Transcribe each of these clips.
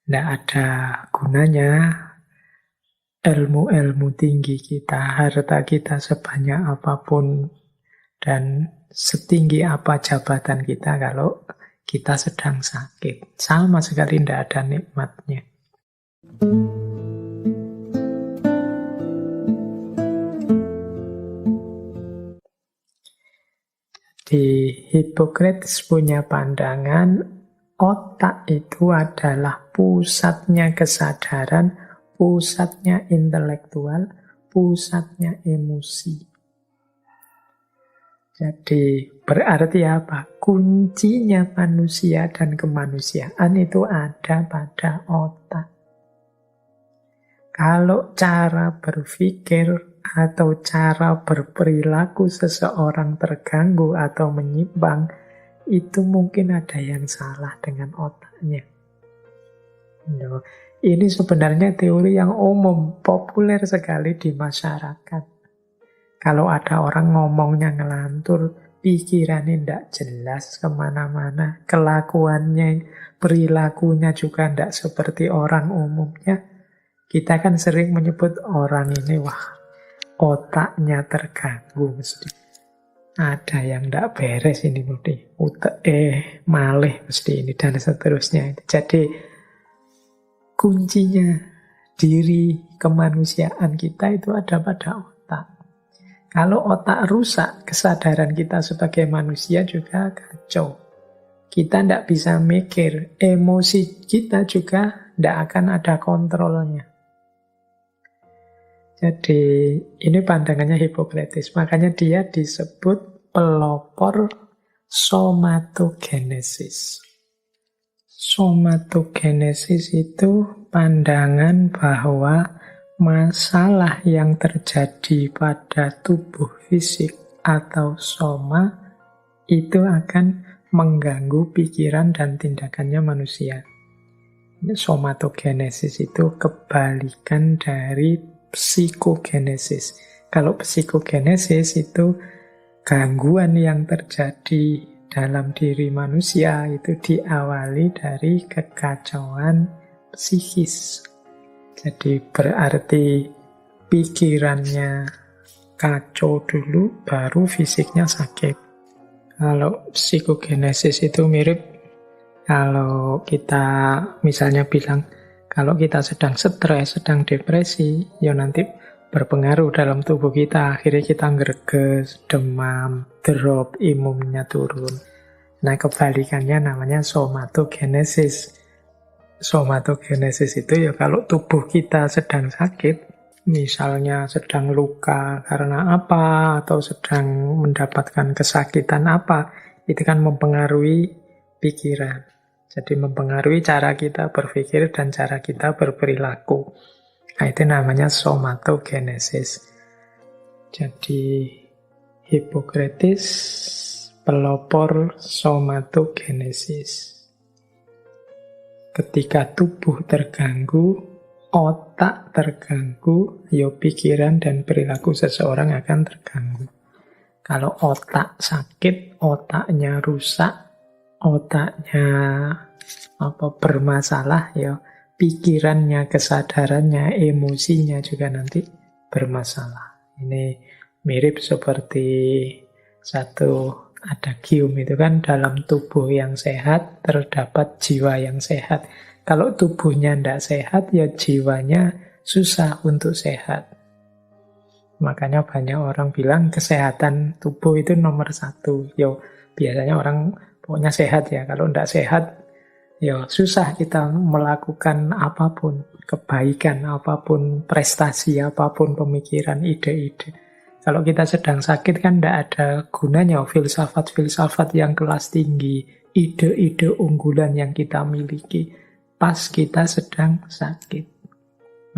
Tidak ada gunanya ilmu-ilmu tinggi kita, harta kita sebanyak apapun, dan setinggi apa jabatan kita kalau kita sedang sakit. Sama sekali tidak ada nikmatnya. Di Hippocrates punya pandangan otak itu adalah pusatnya kesadaran, pusatnya intelektual, pusatnya emosi. Jadi berarti apa? Kuncinya manusia dan kemanusiaan itu ada pada otak. Kalau cara berpikir atau cara berperilaku seseorang terganggu atau menyimpang, itu mungkin ada yang salah dengan otaknya. Ini sebenarnya teori yang umum, populer sekali di masyarakat. Kalau ada orang ngomongnya ngelantur, pikirannya tidak jelas kemana-mana, kelakuannya, perilakunya juga tidak seperti orang umumnya, kita kan sering menyebut orang ini, wah, otaknya terganggu mesti. Ada yang tidak beres ini mesti. Malih mesti ini, dan seterusnya. Jadi kuncinya diri kemanusiaan kita itu ada pada otak. Kalau otak rusak, kesadaran kita sebagai manusia juga kacau. Kita tidak bisa mikir, emosi kita juga tidak akan ada kontrolnya. Jadi ini pandangannya Hippocrates. Makanya dia disebut pelopor somatogenesis. Somatogenesis itu pandangan bahwa masalah yang terjadi pada tubuh fisik atau soma itu akan mengganggu pikiran dan tindakannya manusia. Somatogenesis itu kebalikan dari psikogenesis. Kalau psikogenesis itu gangguan yang terjadi dalam diri manusia itu diawali dari kekacauan psikis. Jadi berarti pikirannya kacau dulu, baru fisiknya sakit. Kalau psikogenesis itu mirip kalau kita misalnya bilang, kalau kita sedang stres, sedang depresi, ya nanti berpengaruh dalam tubuh kita. Akhirnya kita ngereges, demam, drop, imunnya turun. Nah, kebalikannya namanya somatogenesis. Somatogenesis itu ya kalau tubuh kita sedang sakit, misalnya sedang luka karena apa, atau sedang mendapatkan kesakitan apa, itu kan mempengaruhi pikiran. Jadi mempengaruhi cara kita berpikir dan cara kita berperilaku. Nah, itu namanya somatogenesis. Jadi Hippocrates pelopor somatogenesis. Ketika tubuh terganggu, otak terganggu, ya pikiran dan perilaku seseorang akan terganggu. Kalau otak sakit, otaknya rusak, otaknya bermasalah, ya pikirannya, kesadarannya, emosinya juga nanti bermasalah. Ini mirip seperti ada gium itu kan, dalam tubuh yang sehat terdapat jiwa yang sehat. Kalau tubuhnya tidak sehat, ya jiwanya susah untuk sehat. Makanya banyak orang bilang kesehatan tubuh itu nomor 1. Yo, biasanya orang pokoknya sehat ya. Kalau tidak sehat, ya susah kita melakukan apapun, kebaikan apapun, prestasi apapun, pemikiran, ide-ide. Kalau kita sedang sakit kan tidak ada gunanya filsafat-filsafat yang kelas tinggi, ide-ide unggulan yang kita miliki pas kita sedang sakit.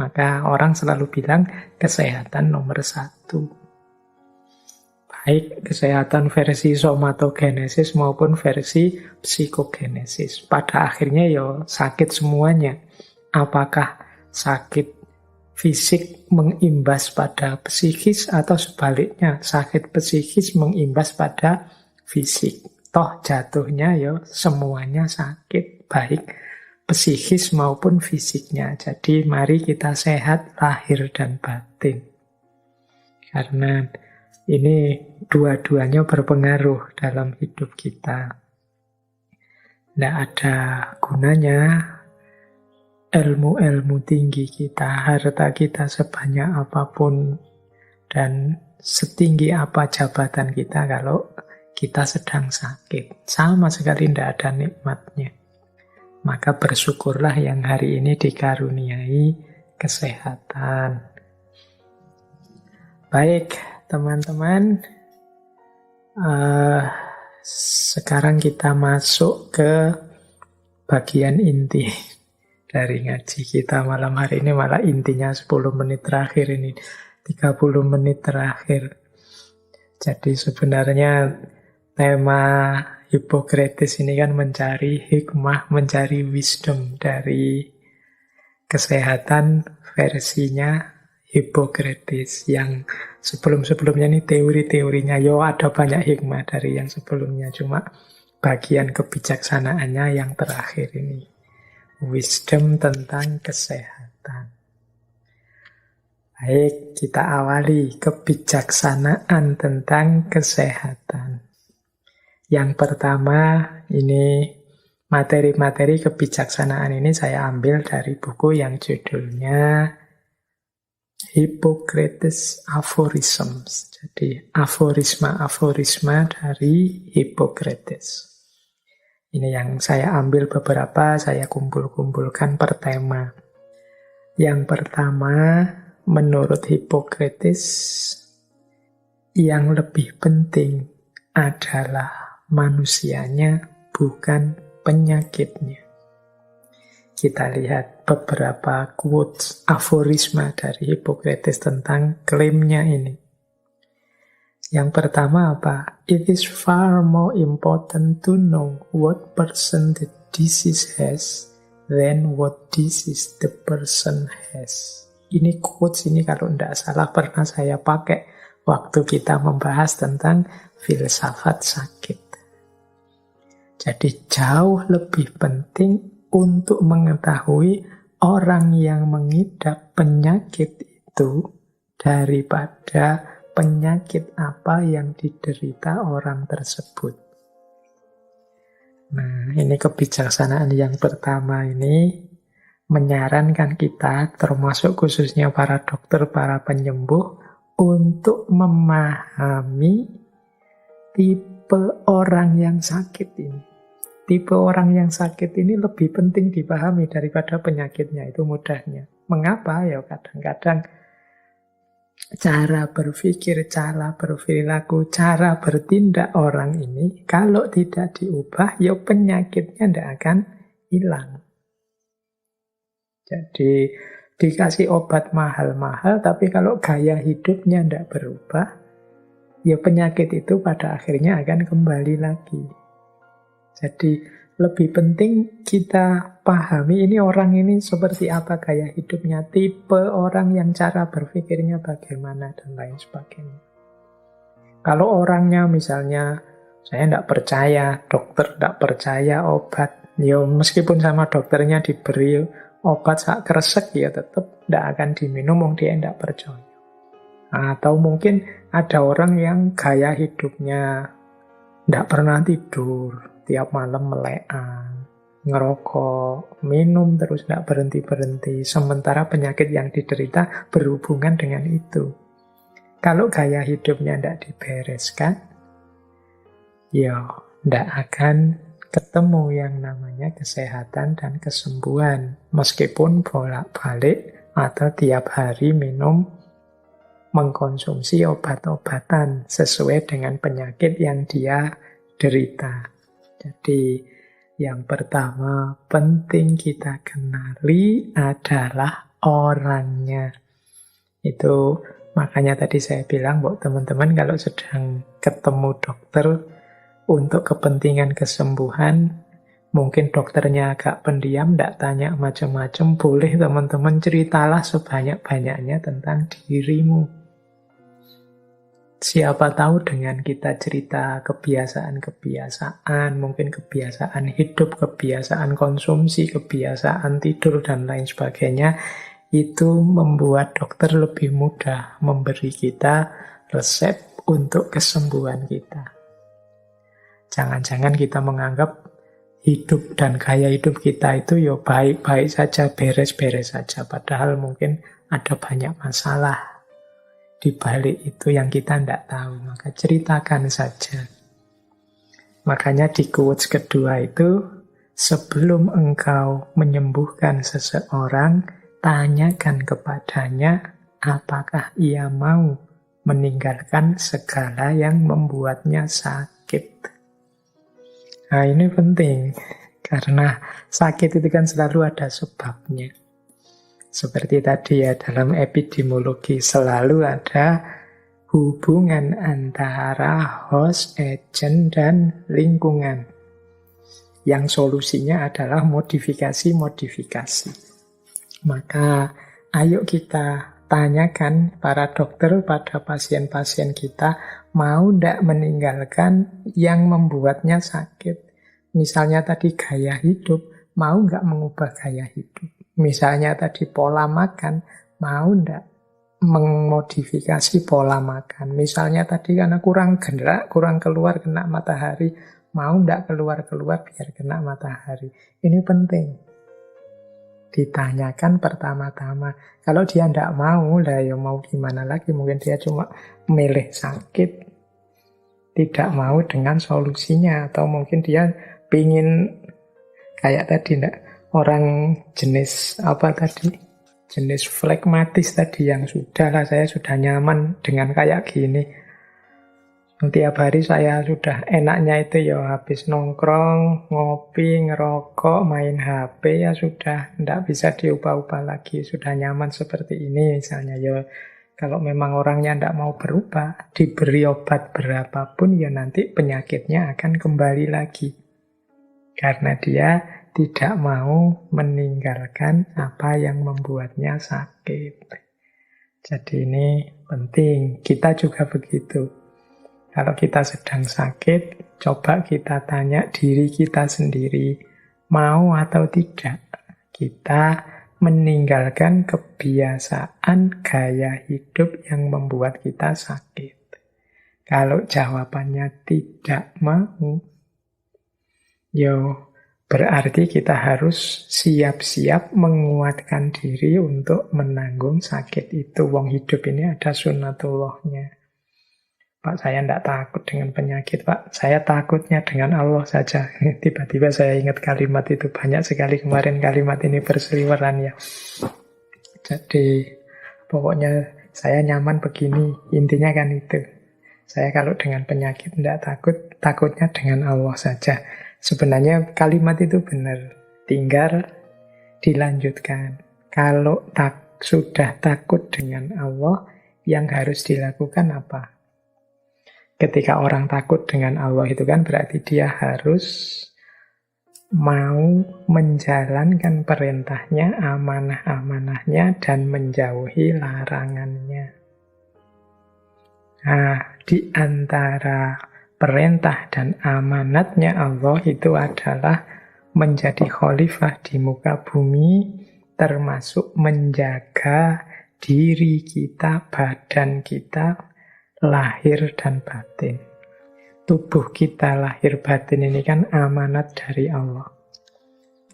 Maka orang selalu bilang kesehatan nomor 1. Baik kesehatan versi somatogenesis maupun versi psikogenesis. Pada akhirnya ya sakit semuanya. Apakah sakit fisik mengimbas pada psikis atau sebaliknya sakit psikis mengimbas pada fisik. Toh jatuhnya ya semuanya sakit. Baik psikis maupun fisiknya. Jadi mari kita sehat lahir dan batin. Karena ini dua-duanya berpengaruh dalam hidup kita. Tidak ada gunanya ilmu-ilmu tinggi kita, harta kita sebanyak apapun, dan setinggi apa jabatan kita kalau kita sedang sakit. Sama sekali tidak ada nikmatnya. Maka bersyukurlah yang hari ini dikaruniai kesehatan. Baik, teman-teman. Sekarang kita masuk ke bagian inti dari ngaji kita malam hari ini. Malah intinya 10 menit terakhir ini, 30 menit terakhir. Jadi sebenarnya tema Hippocrates ini kan mencari hikmah, mencari wisdom dari kesehatan versinya Hippocrates. Yang sebelum-sebelumnya ini teori-teorinya, ada banyak hikmah dari yang sebelumnya. Cuma bagian kebijaksanaannya yang terakhir ini. Wisdom tentang kesehatan. Baik, kita awali kebijaksanaan tentang kesehatan. Yang pertama, ini materi-materi kebijaksanaan ini saya ambil dari buku yang judulnya Hippocrates Aphorisms. Jadi aforisma-aforisma dari Hippocrates. Ini yang saya ambil beberapa, saya kumpul-kumpulkan per tema. Yang pertama, menurut Hippocrates, yang lebih penting adalah manusianya, bukan penyakitnya. Kita lihat beberapa quotes, aforisma dari Hippocrates tentang klaimnya ini. Yang pertama apa? It is far more important to know what person the disease has than what disease the person has. Ini quotes ini kalau tidak salah pernah saya pakai waktu kita membahas tentang filsafat sakit. Jadi jauh lebih penting untuk mengetahui orang yang mengidap penyakit itu daripada penyakit apa yang diderita orang tersebut. Nah, ini kebijaksanaan yang pertama ini menyarankan kita, termasuk khususnya para dokter, para penyembuh, untuk memahami tipe orang yang sakit ini. Tipe orang yang sakit ini lebih penting dipahami daripada penyakitnya, itu mudahnya. Mengapa? Ya kadang-kadang cara berpikir, cara berperilaku, cara bertindak orang ini, kalau tidak diubah, ya penyakitnya tidak akan hilang. Jadi dikasih obat mahal-mahal, tapi kalau gaya hidupnya tidak berubah, ya penyakit itu pada akhirnya akan kembali lagi. Jadi lebih penting kita pahami ini orang ini seperti apa gaya hidupnya, tipe orang yang cara berpikirnya bagaimana, dan lain sebagainya. Kalau orangnya misalnya, saya tidak percaya, dokter tidak percaya obat, ya meskipun sama dokternya diberi obat sak kresek, ya tetap tidak akan diminum, dia tidak percaya. Atau mungkin ada orang yang gaya hidupnya tidak pernah tidur, tiap malam meleang, ngerokok, minum terus tidak berhenti-berhenti, sementara penyakit yang diderita berhubungan dengan itu. Kalau gaya hidupnya tidak dibereskan, ya tidak akan ketemu yang namanya kesehatan dan kesembuhan. Meskipun bolak-balik atau tiap hari minum, mengkonsumsi obat-obatan sesuai dengan penyakit yang dia derita. Jadi yang pertama penting kita kenali adalah orangnya. Itu makanya tadi saya bilang buat teman-teman kalau sedang ketemu dokter untuk kepentingan kesembuhan, mungkin dokternya agak pendiam, tidak tanya macam-macam, boleh teman-teman ceritalah sebanyak-banyaknya tentang dirimu. Siapa tahu dengan kita cerita kebiasaan-kebiasaan, mungkin kebiasaan hidup, kebiasaan konsumsi, kebiasaan tidur, dan lain sebagainya, itu membuat dokter lebih mudah memberi kita resep untuk kesembuhan kita. Jangan-jangan kita menganggap hidup dan gaya hidup kita itu ya baik-baik saja, beres-beres saja. Padahal mungkin ada banyak masalah di balik itu yang kita tidak tahu. Maka ceritakan saja. Makanya di quotes kedua itu, sebelum engkau menyembuhkan seseorang, tanyakan kepadanya apakah ia mau meninggalkan segala yang membuatnya sakit. Nah, ini penting, karena sakit itu kan selalu ada sebabnya. Seperti tadi ya, dalam epidemiologi selalu ada hubungan antara host, agent, dan lingkungan. Yang solusinya adalah modifikasi-modifikasi. Maka ayo kita tanyakan para dokter pada pasien-pasien kita, mau tidak meninggalkan yang membuatnya sakit. Misalnya tadi gaya hidup, mau nggak mengubah gaya hidup. Misalnya tadi pola makan, mau ndak memodifikasi pola makan. Misalnya tadi karena kurang gerak, kurang keluar kena matahari, mau ndak keluar-keluar biar kena matahari. Ini penting. Ditanyakan pertama-tama. Kalau dia ndak mau, lah ya mau gimana lagi? Mungkin dia cuma milih sakit, tidak mau dengan solusinya. Atau mungkin dia pingin kayak tadi ndak, orang jenis apa tadi? Jenis flekmatis tadi yang sudahlah saya sudah nyaman dengan kayak gini. Tiap hari saya sudah enaknya itu ya habis nongkrong, ngopi, ngerokok, main HP ya sudah ndak bisa diubah-ubah lagi. Sudah nyaman seperti ini misalnya ya. Kalau memang orangnya ndak mau berubah, diberi obat berapapun ya nanti penyakitnya akan kembali lagi. Karena dia tidak mau meninggalkan apa yang membuatnya sakit. Jadi ini penting. Kita juga begitu. Kalau kita sedang sakit, coba kita tanya diri kita sendiri, mau atau tidak kita meninggalkan kebiasaan gaya hidup yang membuat kita sakit. Kalau jawabannya tidak mau, berarti kita harus siap-siap menguatkan diri untuk menanggung sakit itu. Wong hidup ini ada sunatullahnya. Pak, saya tidak takut dengan penyakit, Pak. Saya takutnya dengan Allah saja. Tiba-tiba saya ingat kalimat itu. Banyak sekali kemarin kalimat ini berseliweran ya. Jadi, pokoknya saya nyaman begini. Intinya kan itu. Saya kalau dengan penyakit tidak takut, takutnya dengan Allah saja. Sebenarnya kalimat itu benar. Tinggal dilanjutkan. Kalau sudah takut dengan Allah, yang harus dilakukan apa? Ketika orang takut dengan Allah itu kan berarti dia harus mau menjalankan perintahnya, amanah-amanahnya, dan menjauhi larangannya. Nah, di antara perintah dan amanatnya Allah itu adalah menjadi khalifah di muka bumi, termasuk menjaga diri kita, badan kita, lahir dan batin. Tubuh kita lahir batin ini kan amanat dari Allah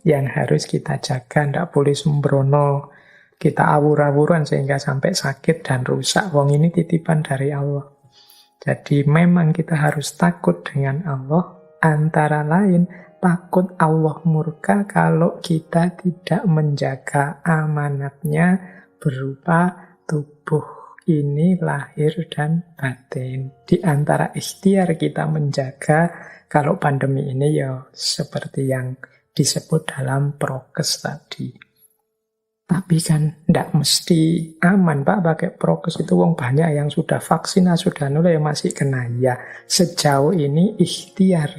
yang harus kita jaga, tidak boleh sembrono, kita awur-awuran sehingga sampai sakit dan rusak. Wong ini titipan dari Allah. Jadi memang kita harus takut dengan Allah, antara lain takut Allah murka kalau kita tidak menjaga amanatnya berupa tubuh ini lahir dan batin. Di antara ikhtiar kita menjaga, kalau pandemi ini ya seperti yang disebut dalam prokes tadi. Tapi kan tidak mesti aman, Pak, pakai prokes itu. Wong banyak yang sudah vaksin, sudah nolak, ya masih kena. Ya, sejauh ini ikhtiar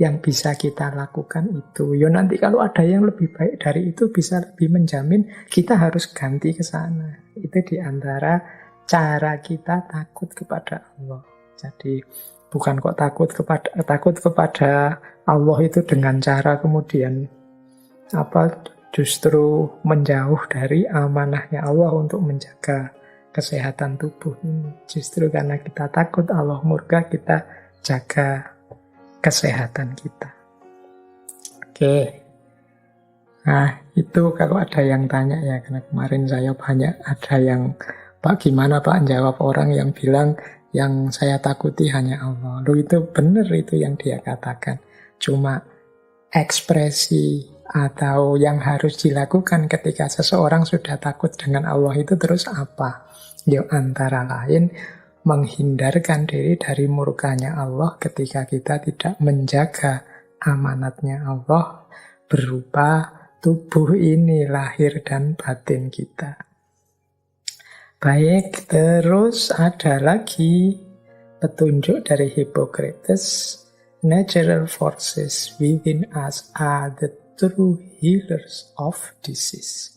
yang bisa kita lakukan itu. Ya nanti kalau ada yang lebih baik dari itu, bisa lebih menjamin, kita harus ganti ke sana. Itu di antara cara kita takut kepada Allah. Jadi bukan kok takut kepada Allah itu dengan cara kemudian justru menjauh dari amanahnya Allah untuk menjaga kesehatan tubuh ini. Justru karena kita takut Allah murka, kita jaga kesehatan kita. Oke. Nah, itu kalau ada yang tanya ya, karena kemarin saya banyak ada yang, Pak gimana Pak jawab orang yang bilang yang saya takuti hanya Allah. Loh, itu benar itu yang dia katakan. Cuma ekspresi atau yang harus dilakukan ketika seseorang sudah takut dengan Allah itu terus apa? Ya antara lain menghindarkan diri dari murkanya Allah ketika kita tidak menjaga amanatnya Allah berupa tubuh ini, lahir dan batin kita. Baik, terus ada lagi petunjuk dari Hippocrates. Natural forces within us are the true healers of disease.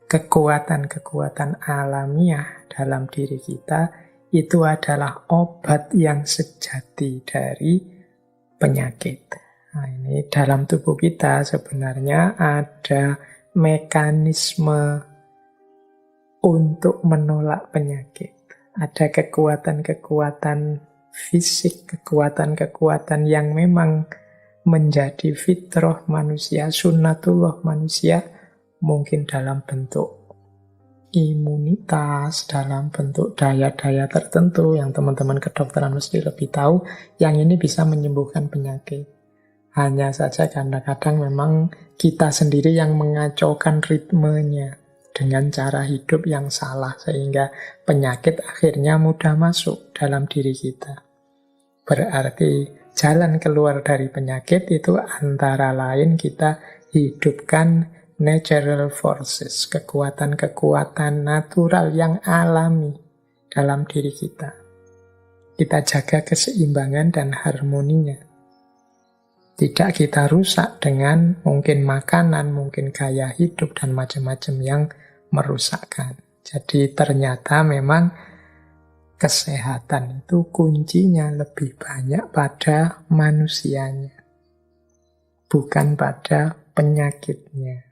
Kekuatan-kekuatan alamiah dalam diri kita itu adalah obat yang sejati dari penyakit. Nah, ini dalam tubuh kita sebenarnya ada mekanisme untuk menolak penyakit. Ada kekuatan-kekuatan fisik, kekuatan-kekuatan yang memang menjadi fitrah manusia, sunnatullah manusia, mungkin dalam bentuk imunitas, dalam bentuk daya-daya tertentu yang teman-teman kedokteran mesti lebih tahu, yang ini bisa menyembuhkan penyakit. Hanya saja kadang-kadang memang kita sendiri yang mengacaukan ritmenya dengan cara hidup yang salah, sehingga penyakit akhirnya mudah masuk dalam diri kita. Berarti jalan keluar dari penyakit itu antara lain kita hidupkan natural forces, kekuatan-kekuatan natural yang alami dalam diri kita. Kita jaga keseimbangan dan harmoninya. Tidak kita rusak dengan mungkin makanan, mungkin gaya hidup, dan macam-macam yang merusakkan. Jadi ternyata memang kesehatan itu kuncinya lebih banyak pada manusianya, bukan pada penyakitnya.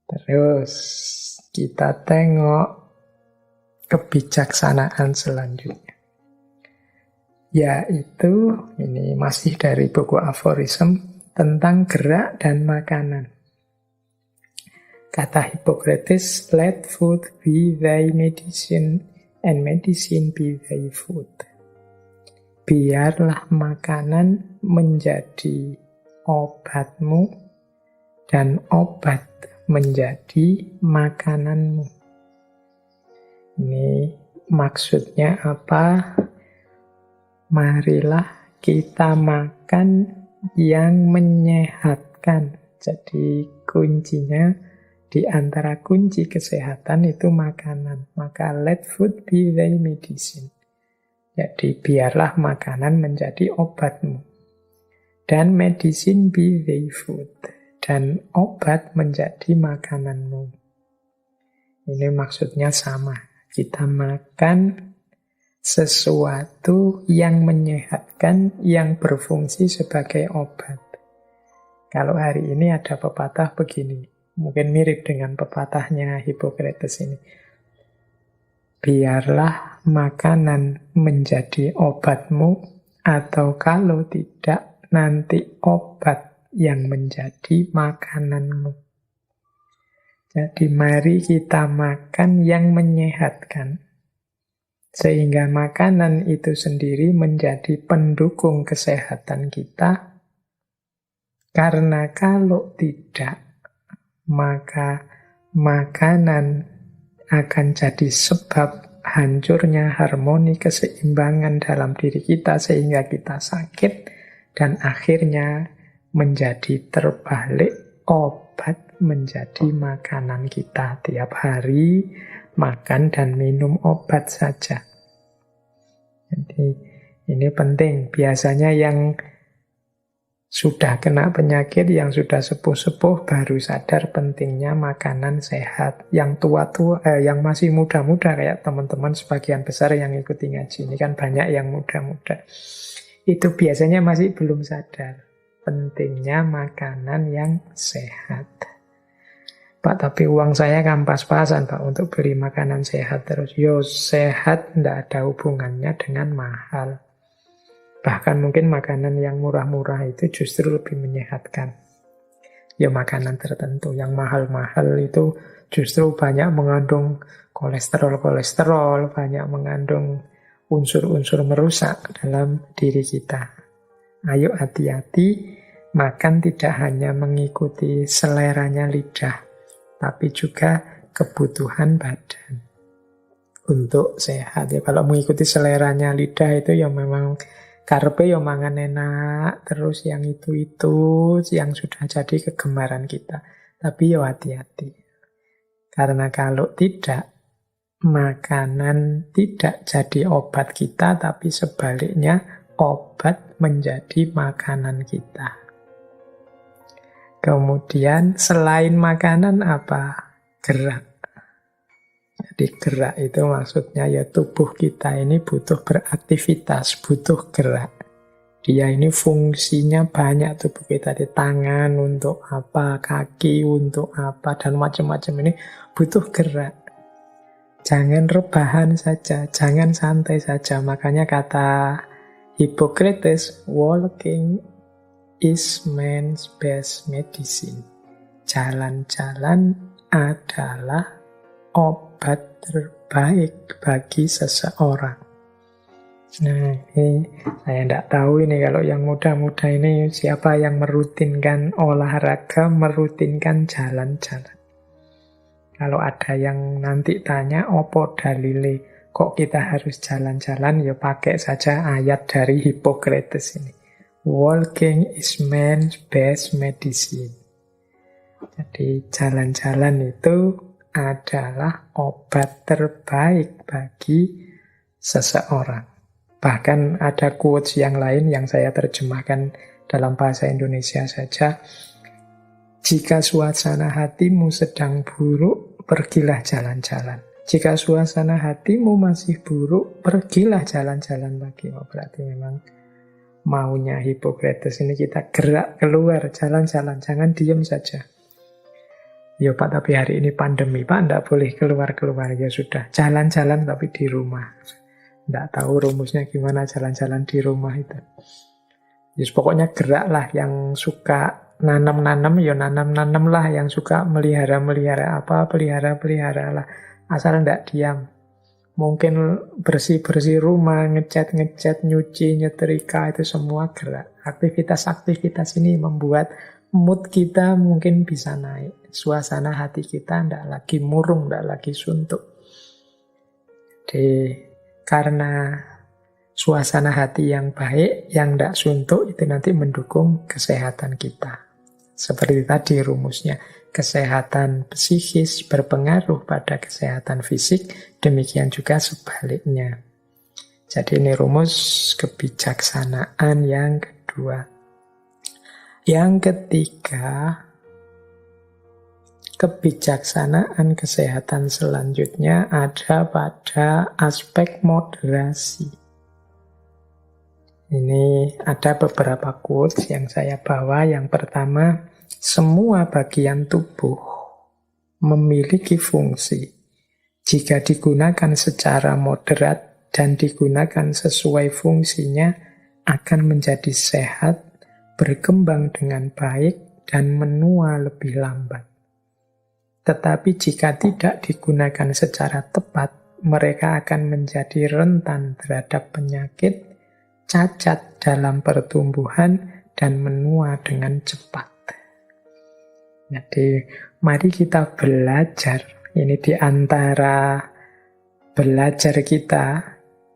Terus kita tengok kebijaksanaan selanjutnya. Yaitu, ini masih dari buku aforism tentang gerak dan makanan. Kata Hippocrates, let food be thy medicine and medicine be thy food. Biarlah makanan menjadi obatmu dan obat menjadi makananmu. Ini maksudnya apa? Marilah kita makan yang menyehatkan. Jadi kuncinya di antara kunci kesehatan itu makanan. Maka let food be thy medicine. Jadi biarlah makanan menjadi obatmu. Dan medicine be thy food. Dan obat menjadi makananmu. Ini maksudnya sama. Kita makan sesuatu yang menyehatkan, yang berfungsi sebagai obat. Kalau hari ini ada pepatah begini, mungkin mirip dengan pepatahnya Hippocrates ini. Biarlah makanan menjadi obatmu, atau kalau tidak, nanti obat yang menjadi makananmu. Jadi mari kita makan yang menyehatkan. Sehingga makanan itu sendiri menjadi pendukung kesehatan kita. Karena kalau tidak, maka makanan akan jadi sebab hancurnya harmoni keseimbangan dalam diri kita, sehingga kita sakit, dan akhirnya menjadi terbalik, obat menjadi makanan kita. Tiap hari makan dan minum obat saja. Jadi ini penting. Biasanya yang Sudah kena penyakit, yang sudah sepuh-sepuh baru sadar pentingnya makanan sehat. Yang tua-tua, yang masih muda-muda kayak teman-teman sebagian besar yang ikuti ngaji ini kan banyak yang muda-muda. Itu biasanya masih belum sadar pentingnya makanan yang sehat. Pak, tapi uang saya kan pas-pasan Pak untuk beli makanan sehat terus. Yo, sehat ndak ada hubungannya dengan mahal. Bahkan mungkin makanan yang murah-murah itu justru lebih menyehatkan. Ya makanan tertentu yang mahal-mahal itu justru banyak mengandung kolesterol, banyak mengandung unsur-unsur merusak dalam diri kita. Ayo hati-hati, makan tidak hanya mengikuti seleranya lidah, tapi juga kebutuhan badan untuk sehat. Ya kalau mengikuti seleranya lidah itu ya memang karepe ya mangan enak, terus yang itu yang sudah jadi kegemaran kita. Tapi ya hati-hati. Karena kalau tidak, makanan tidak jadi obat kita, tapi sebaliknya obat menjadi makanan kita. Kemudian selain makanan apa? Gerak. Jadi gerak itu maksudnya ya tubuh kita ini butuh beraktivitas, butuh gerak. Dia ini fungsinya banyak tubuh kita, di tangan untuk apa, kaki untuk apa, dan macam-macam ini butuh gerak. Jangan rebahan saja, jangan santai saja. Makanya kata Hippocrates, walking is man's best medicine. Jalan-jalan adalah obat terbaik bagi seseorang. Nah, ini saya tidak tahu ini kalau yang muda-muda ini siapa yang merutinkan olahraga, merutinkan jalan-jalan. Kalau ada yang nanti tanya, opo dalile kok kita harus jalan-jalan, ya pakai saja ayat dari Hippocrates ini. Walking is man's best medicine. Jadi jalan-jalan itu adalah obat terbaik bagi seseorang. Bahkan ada quotes yang lain yang saya terjemahkan dalam bahasa Indonesia saja. Jika suasana hatimu sedang buruk, pergilah jalan-jalan. Jika suasana hatimu masih buruk, pergilah jalan-jalan lagi. Oh, berarti memang maunya Hippocrates ini kita gerak keluar, jalan-jalan, jangan diam saja. Ya Pak, tapi hari ini pandemi Pak, tidak boleh keluar-keluar. Ya sudah, jalan-jalan tapi di rumah. Tidak tahu rumusnya gimana jalan-jalan di rumah itu. Ya pokoknya geraklah. Yang suka nanam-nanam, ya nanam-nanam lah. Yang suka melihara-melihara apa, pelihara-pelihara lah. Asal tidak diam. Mungkin bersih-bersih rumah, ngecat-ngecat, nyuci, nyetrika, itu semua gerak. Aktivitas-aktivitas ini membuat mood kita mungkin bisa naik. Suasana hati kita tidak lagi murung, tidak lagi suntuk. Jadi karena suasana hati yang baik, yang tidak suntuk, itu nanti mendukung kesehatan kita. Seperti tadi rumusnya, kesehatan psikis berpengaruh pada kesehatan fisik, demikian juga sebaliknya. Jadi ini rumus kebijaksanaan yang kedua. Yang ketiga, kebijaksanaan kesehatan selanjutnya ada pada aspek moderasi. Ini ada beberapa quotes yang saya bawa. Yang pertama, semua bagian tubuh memiliki fungsi. Jika digunakan secara moderat dan digunakan sesuai fungsinya, akan menjadi sehat, berkembang dengan baik, dan menua lebih lambat. Tetapi jika tidak digunakan secara tepat, mereka akan menjadi rentan terhadap penyakit, cacat dalam pertumbuhan, dan menua dengan cepat. Jadi, mari kita belajar. Ini di antara belajar kita,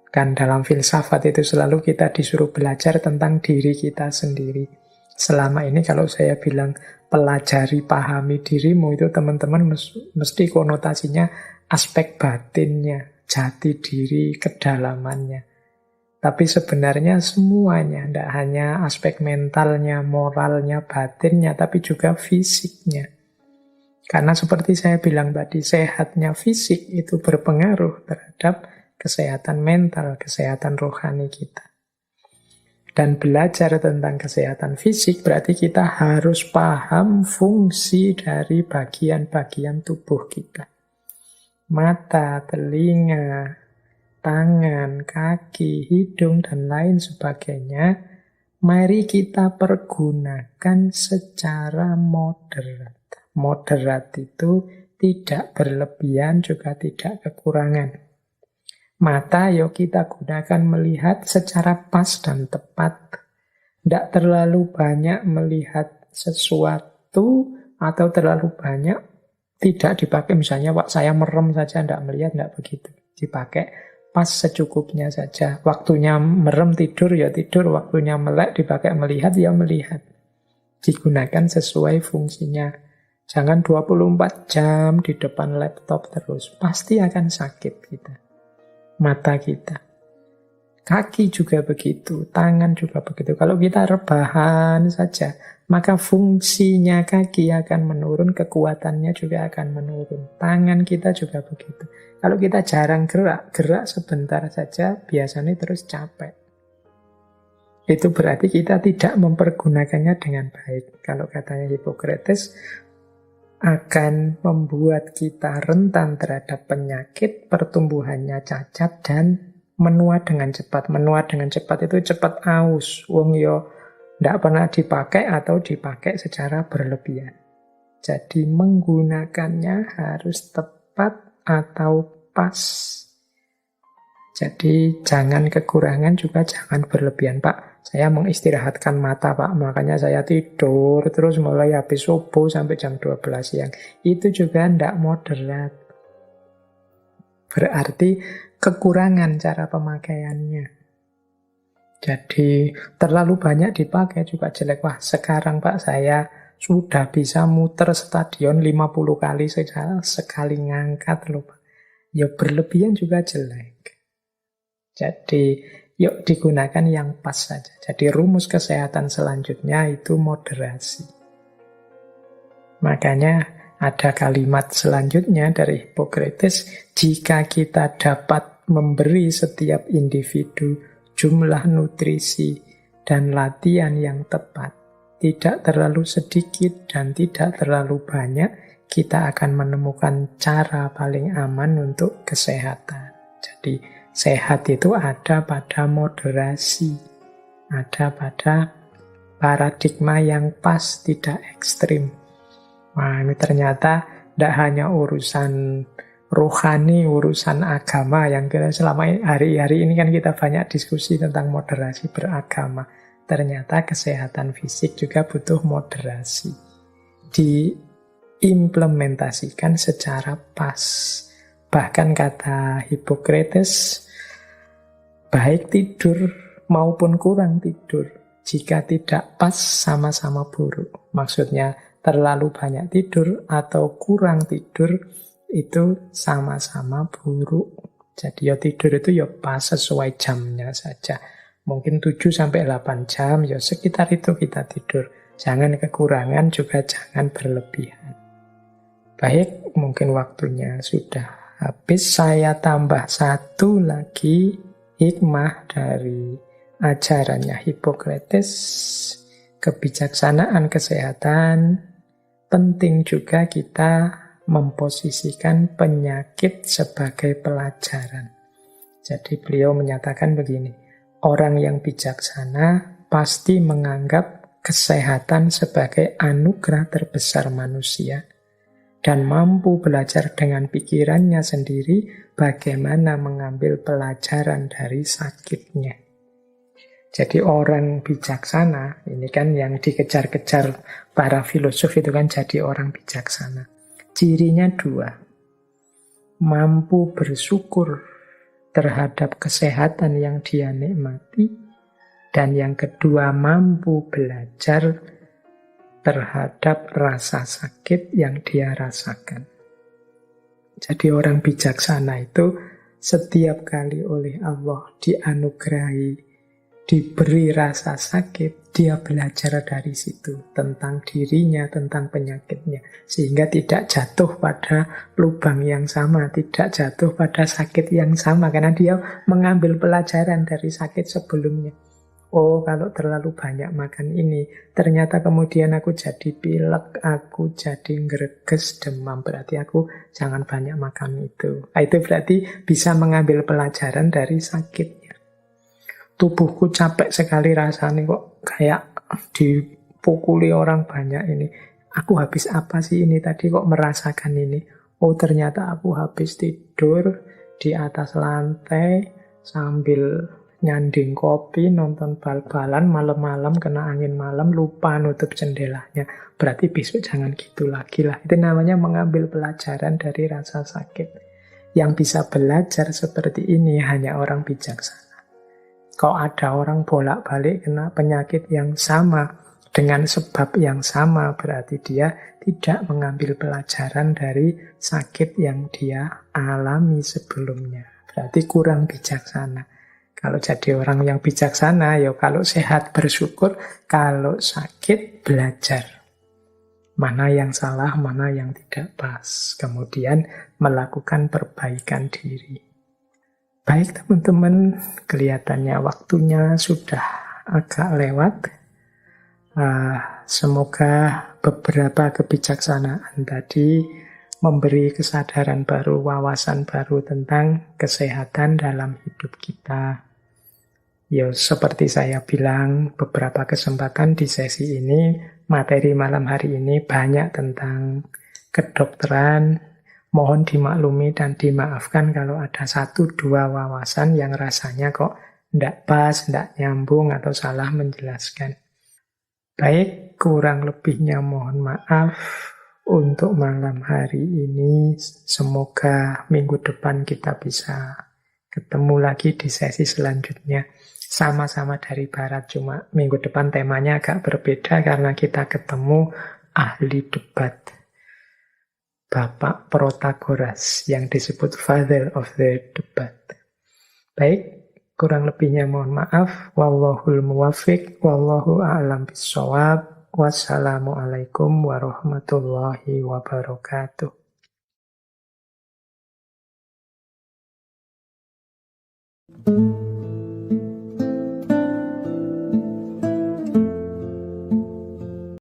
kan dalam filsafat itu selalu kita disuruh belajar tentang diri kita sendiri. Selama ini kalau saya bilang pelajari, pahami dirimu, itu teman-teman mesti konotasinya aspek batinnya, jati diri, kedalamannya. Tapi sebenarnya semuanya, tidak hanya aspek mentalnya, moralnya, batinnya, tapi juga fisiknya. Karena seperti saya bilang tadi, sehatnya fisik itu berpengaruh terhadap kesehatan mental, kesehatan rohani kita. Dan belajar tentang kesehatan fisik berarti kita harus paham fungsi dari bagian-bagian tubuh kita. Mata, telinga, tangan, kaki, hidung, dan lain sebagainya, mari kita pergunakan secara moderat. Moderat itu tidak berlebihan, juga tidak kekurangan. Mata yuk kita gunakan melihat secara pas dan tepat. Tidak terlalu banyak melihat sesuatu atau terlalu banyak tidak dipakai. Misalnya saya merem saja, tidak melihat, tidak begitu. Dipakai pas secukupnya saja. Waktunya merem tidur ya tidur, waktunya melek dipakai melihat ya melihat. Digunakan sesuai fungsinya. Jangan 24 jam di depan laptop terus. Pasti akan sakit kita. Mata kita. Kaki juga begitu, tangan juga begitu. Kalau kita rebahan saja, maka fungsinya kaki akan menurun, kekuatannya juga akan menurun. Tangan kita juga begitu. Kalau kita jarang gerak sebentar saja, biasanya terus capek. Itu berarti kita tidak mempergunakannya dengan baik. Kalau katanya Hippocrates, akan membuat kita rentan terhadap penyakit, pertumbuhannya cacat, dan menua dengan cepat. Menua dengan cepat itu cepat aus. Wong yo tidak pernah dipakai atau dipakai secara berlebihan. Jadi menggunakannya harus tepat atau pas. Jadi jangan kekurangan, juga jangan berlebihan. Pak, saya mengistirahatkan mata Pak, makanya saya tidur terus mulai habis subuh sampai jam 12 siang. Itu juga tidak moderat. Berarti kekurangan cara pemakaiannya. Jadi terlalu banyak dipakai juga jelek. Wah, sekarang Pak saya sudah bisa muter stadion 50 kali sekali ngangkat loh Pak. Ya berlebihan juga jelek. Jadi yuk digunakan yang pas saja. Jadi rumus kesehatan selanjutnya itu moderasi. Makanya ada kalimat selanjutnya dari Hippocrates, jika kita dapat memberi setiap individu jumlah nutrisi dan latihan yang tepat, tidak terlalu sedikit dan tidak terlalu banyak, kita akan menemukan cara paling aman untuk kesehatan. Jadi sehat itu ada pada moderasi, ada pada paradigma yang pas, tidak ekstrim. Wah, ini ternyata tidak hanya urusan rohani, urusan agama yang kita selama hari-hari ini kan kita banyak diskusi tentang moderasi beragama. Ternyata kesehatan fisik juga butuh moderasi. Diimplementasikan secara pas. Bahkan kata Hippocrates, baik tidur maupun kurang tidur, jika tidak pas sama-sama buruk. Maksudnya terlalu banyak tidur atau kurang tidur itu sama-sama buruk. Jadi ya tidur itu ya pas sesuai jamnya saja. Mungkin 7-8 jam, ya sekitar itu kita tidur. Jangan kekurangan, juga jangan berlebihan. Baik, mungkin waktunya sudah habis. Saya tambah satu lagi hikmah dari ajarannya Hippocrates. Kebijaksanaan kesehatan, penting juga kita memposisikan penyakit sebagai pelajaran. Jadi beliau menyatakan begini, orang yang bijaksana pasti menganggap kesehatan sebagai anugerah terbesar manusia dan mampu belajar dengan pikirannya sendiri bagaimana mengambil pelajaran dari sakitnya. Jadi orang bijaksana, ini kan yang dikejar-kejar para filosof itu kan jadi orang bijaksana. Cirinya 2, mampu bersyukur terhadap kesehatan yang dia nikmati, dan yang kedua mampu belajar terhadap rasa sakit yang dia rasakan. Jadi orang bijaksana itu setiap kali oleh Allah dianugerahi, diberi rasa sakit, dia belajar dari situ tentang dirinya, tentang penyakitnya. Sehingga tidak jatuh pada lubang yang sama, tidak jatuh pada sakit yang sama. Karena dia mengambil pelajaran dari sakit sebelumnya. Oh, kalau terlalu banyak makan ini, ternyata kemudian aku jadi pilek, aku jadi greges, demam. Berarti aku jangan banyak makan itu. Nah, itu berarti bisa mengambil pelajaran dari sakitnya. Tubuhku capek sekali rasanya kok kayak dipukuli orang banyak ini. Aku habis apa sih ini tadi kok merasakan ini? Oh, ternyata aku habis tidur di atas lantai sambil nyanding kopi, nonton bal-balan, malam-malam kena angin malam, lupa nutup jendelanya. Berarti besok jangan gitu lagi lah. Itu namanya mengambil pelajaran dari rasa sakit. Yang bisa belajar seperti ini hanya orang bijaksana. Kalau ada orang bolak-balik kena penyakit yang sama, dengan sebab yang sama, berarti dia tidak mengambil pelajaran dari sakit yang dia alami sebelumnya. Berarti kurang bijaksana. Kalau jadi orang yang bijaksana, ya kalau sehat bersyukur, kalau sakit belajar. Mana yang salah, mana yang tidak pas. Kemudian melakukan perbaikan diri. Baik teman-teman, kelihatannya waktunya sudah agak lewat. Semoga beberapa kebijaksanaan tadi memberi kesadaran baru, wawasan baru tentang kesehatan dalam hidup kita. Ya, seperti saya bilang beberapa kesempatan di sesi ini, materi malam hari ini banyak tentang kedokteran. Mohon dimaklumi dan dimaafkan kalau ada 1-2 wawasan yang rasanya kok tidak pas, tidak nyambung, atau salah menjelaskan. Baik, kurang lebihnya mohon maaf untuk malam hari ini. Semoga minggu depan kita bisa ketemu lagi di sesi selanjutnya. Sama-sama dari Barat, cuma minggu depan temanya agak berbeda karena kita ketemu ahli debat. Bapak Protagoras yang disebut Father of the Debat. Baik, kurang lebihnya mohon maaf. Wallahul muwaffiq, wallahu a'lam bishawab. Wassalamualaikum warahmatullahi wabarakatuh.